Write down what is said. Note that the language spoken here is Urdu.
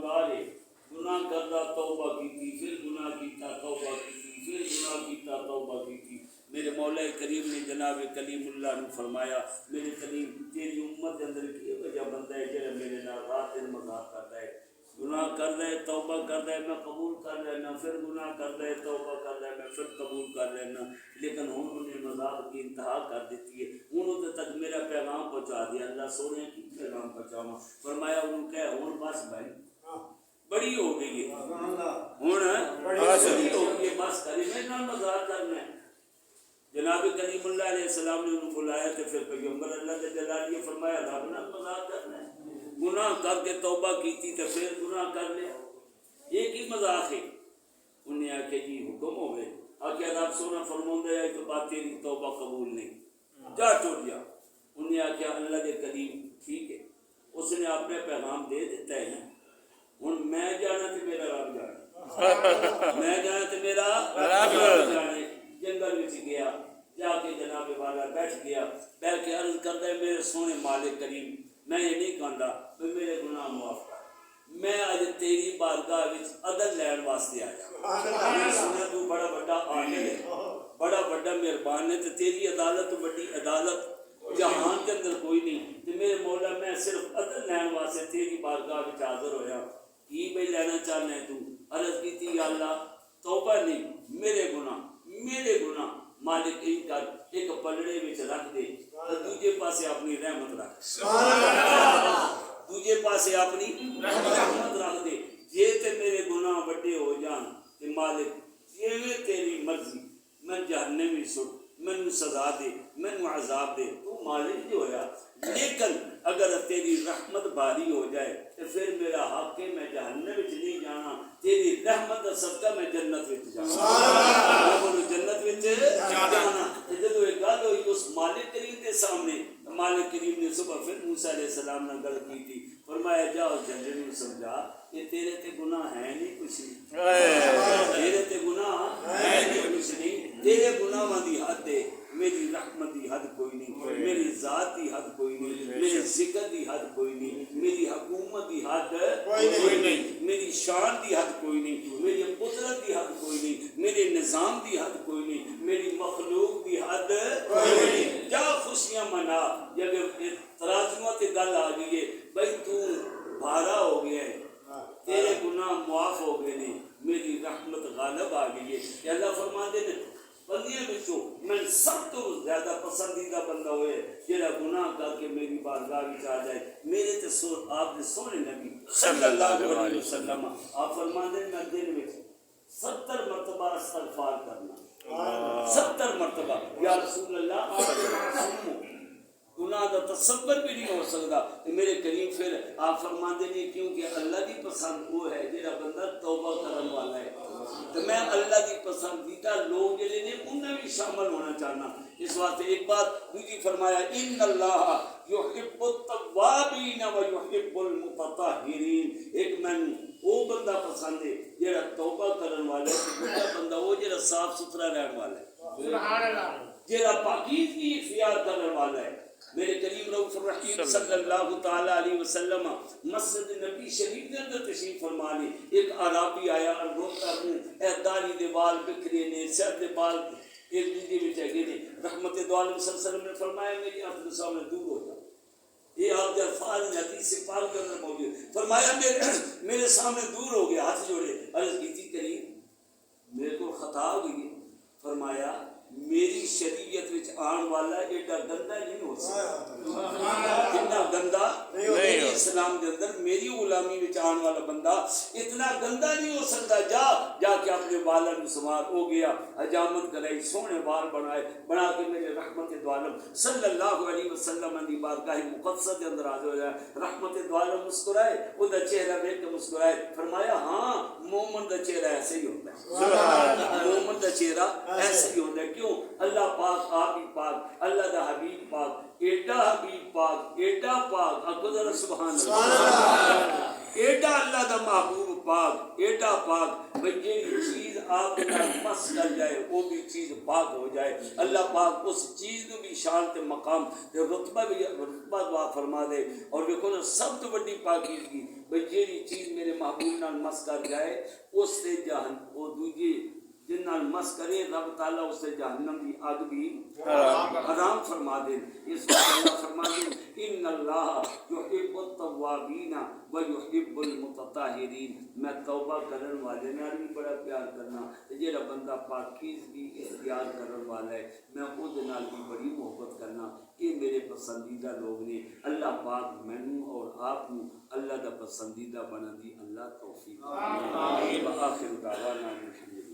گناہگار ہے، گناہ کردا توبہ کی، پھر گناہ کیتا توبہ کی، پھر گناہ کیتا توبہ کی۔ میرے مولا کریم نے جناب کلیم اللہ نے فرمایا میرے کریم تیری امت کے اندر کی وجہ بندہ ہے جڑا میرے نال رات دن مذاق کرتا ہے، گناہ کرتا ہے توبہ کرتا ہے میں قبول کر لینا، پھر گناہ کرتا ہے توبہ کرتا ہے میں پھر قبول کر لینا، لیکن ہوں انہیں مذاق کی انتہا کر دیتی ہے، ہوں تک میرا پیغام پہنچا دیا۔ اللہ سونے کی پیغام پہنچاواں؟ فرمایا انہوں کہ ہوں بس بھائی بڑی ہو گئی ہے، ہوں بڑی ہو گئی ہے، بس کری میں نہ مذاق کرنا ہے۔ جناب کریم اللہ علیہ السلام نے انہوں بلایا تو پھر پیغمبر اللہ کے جلالیہ فرمایا رب نہ مذاق کرنا ہے، گناہ کر کے توبہ کیتی تو پھر گناہ کر لیا، یہ کی مذاق ہے؟ انہیں آکھے جی حکم ہو گئے، آکھے رب سونا فرماؤں ہے تو بات تیری توبہ قبول نہیں، جا ٹوٹ جا۔ انہیں آکھے اللہ کے کریم ٹھیک ہے، اس نے اپنے پیغام دے دیتا ہے نا، ہوں میں جانا تو میرا رب جانے، میں جانا تو میرا رب جانے۔ جنگل میں گیا، جا کے جناب والا بیٹھ گیا، بیٹھ کے عرض کرتا ہے میرے سونے مالک کریم میں یہ نہیں کہتا کہ میرے گناہ معاف کر، میں اج تیری بارگاہ وچ عدل لین واسطے آیا، میں سنا تو بڑا بڑا عالم ہے، بڑا بڑا مہربان ہے، تو تیری عدالت بڑی عدالت جہان کے اندر کوئی نہیں، تو میرے مولا میں صرف عدل لین واسطے تیری بارگاہ وچ حاضر ہویا۔ کی بھئی لینا چاہنا ہے تو؟ عرض کی تھی یا اللہ توبہ نہیں، میرے گناہ مالک ایک کر ایک پلڑے وچ رکھ دے، دوجے پاسے اپنی رحمت رکھ، دوجے پاسے اپنی رحمت رکھ دے، جے تے میرے گناہ بڑے ہو جان تے مالک جیویں تیری مرضی میں جہنم وچ سٹ، مینوں سزا دے، مینوں عذاب دے، تو مالک جو ہویا، لیکن اگر تیری رحمت باری ہو جائے تو پھر میرا حق ہے میں جہنم وچ نہیں جانا، تیری رحمت دا صدقہ میں جنت وچ جانا، جنت وچ جانا۔ جدو ایک گل ہوئی اس مالک کریم کے سامنے، مالک کریم نے صبح پھر موسیٰ علیہ السلام نے گل کی تھی، فرمایا جاؤ جنرل میں سمجھا یہ تیرے تے گناہ ہے نہیں کچھ نہیں، تیرے تے گناہ ہے نہیں کچھ نہیں، تیرے گناہ دی حد ہے، میری رحمت دی حد کوئی نہیں، میری ذات دی حد کوئی نہیں، میری ذکر دی حد کوئی نہیں، میری حکومت دی حد کوئی نہیں، میری شان دی حد کوئی نہیں، میری قدرت دی حد کوئی نہیں، میرے نظام دی حد کوئی نہیں، میری مخلوق دی حد کوئی نہیں۔ جا خوشیاں منا، جب تراجمہ تے گل آ گئی ہے بھائی تو بھارا ہو گیا ہے، تیرے گناہ معاف ہو گئے نے، میری رحمت غالب آ گئی ہے، کہ اللہ فرماتے ہیں بندیاں بچوں میں سب تو زیادہ پسندیدہ بندہ ہوئے جیڑا گناہ کر کے میری بارگاہ وچ آ جائے، میرے تے آپ نے سونے نبی صلی اللہ علیہ وسلم آپ فرماتے ہیں میں دن وچ 70 مرتبہ استغفار کرنا، 70 مرتبہ یا رسول اللہ آپ گناہ دا تصور بھی نہیں ہو سکتا، میرے کریم پھر آپ فرماتے ہیں کیونکہ اللہ کی پسند وہ ہے جیڑا بندہ توبہ کرنے والا ہے، تو میں اللہ کی پسندیدہ لوگ جڑے نے انہیں بھی شامل ہونا چاہنا، اس واسطے ایک بات دوسری فرمایا ان اللہ یحب التوابین و یحب المتطہرین، ایک میں وہ بندہ پسند ہے جیڑا توبہ کرنے والا ہے، دوسرا بندہ وہ جیڑا صاف ستھرا رہنے والا ہے، جیڑا پاکیزگی اختیار کرنے والا ہے۔ میرے کریم رؤوف الرحیم صلی اللہ تعالی علیہ وسلم مسجد نبی شریف کے اندر تشریف فرما لے، ایک عرابی آیا روتا ہوں اے داڑھی دے بال بکھرے نے، سر دے بال ایک دوسرے میں چگے نے، رحمت دو عالم صلی اللہ علیہ وسلم نے فرمایا میری آنکھ کے سامنے دور ہو جا، یہ آپ کے الفاظ حدیث پاک کے اندر موجود، فرمایا میرے سامنے دور ہو گیا، ہاتھ جوڑے، عرض کی تھی کریم میرے کو خطا ہو گئی، فرمایا میری شریعت وچ آن والا ایڈا گندا نہیں ہو سکتا، اتنا گندا میری اسلام کے اندر میری غلامی وچ آن والا بندہ اتنا گندا نہیں ہو سکتا، جا کے اپنے والد سوار ہو گیا، حجامت کرائی، سونے بال بنائے، بنا کے میرے رحمت دو عالم صلی اللہ علیہ وسلم کی بارگاہ مقدسہ کے اندر حاضر ہو جائے، رحمت دو عالم مسکرائے، وہ دا چہرہ دیکھ کے مسکرائے، فرمایا ہاں مومن دا چہرہ ایسے ہی ہوتا ہے، مومن دا چہرہ ایسے ہی ہوتا ہے، کیوں؟ اللہ پاک آپ ہی پاک، اللہ دا حبیب پاک، ایڈا حبیب پاک، ایڈا پاک، اقدر سبحان اللہ، ایڈا اللہ دا محبوب پاک ایڈا پاک بھئی جیڑی چیز آپ نال مس کر جائے وہ بھی چیز پاک ہو جائے اللہ پاک اس چیز کو بھی شان تے مقام تے رتبہ دعا فرما دے اور دیکھو نا سب تو بڑی پاکیزگی بھئی جیڑی چیز میرے محبوب نال مس کر جائے اس سے جہنم وہ دوجے جن نال مس کرے رب تعالیٰ اس سے جہنم کی آگ بھی حرام فرما دے اس وقت اللہ فرما دے ان اللہ یحب التوابین و یحب المتطہرین میں توبہ کرن والے نال بھی بڑا پیار کرنا جیڑا بندہ پاکیزگی اختیار کرن والا ہے میں خود نال بھی بڑی محبت کرنا یہ میرے پسندیدہ لوگ نے اللہ پاک مینوں اور آپ کو اللہ دا پسندیدہ بنا دی اللہ توفیق آمین وآخر دعوانا الحمدللہ